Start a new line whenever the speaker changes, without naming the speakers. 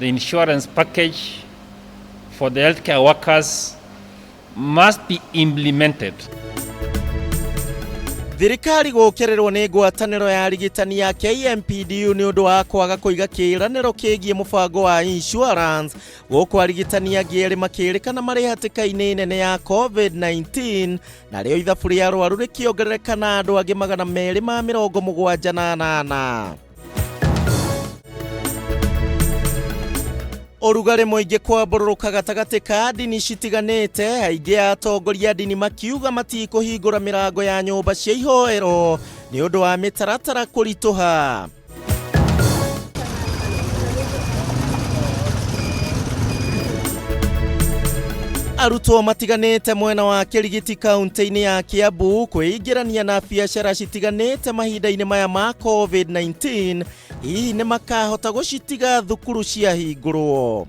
the insurance package for the healthcare workers must be implemented.
Thirikari gukererwo ni ngwataniro ya arigitani ya KMPDU ni undu wa kwaga kuiga kiraniro kigie mubango wa insurance guku arigitani angĩ makirikana mari hatĩka-inĩ nene ya COVID-19 na rĩo ithabu rĩa arwaru rĩkĩongerereka na andũ angĩ 278. Urugari muingi kwambururuka gatagati ka dini citiganite, aingĩ atongoria dini makiuga matikuhingũra mirango ya nyũmba cia ihoero ni undu wa mitaratara kurituha. Arutwo matiganite mwena wa Kirigiti kaunti-inĩ ya Kiambu kwĩingĩrania na biacara citiganite mahinda-inĩ maya ma COVID-19 hihi nĩ makahota gũcitiga thukuru cia hingũrwo.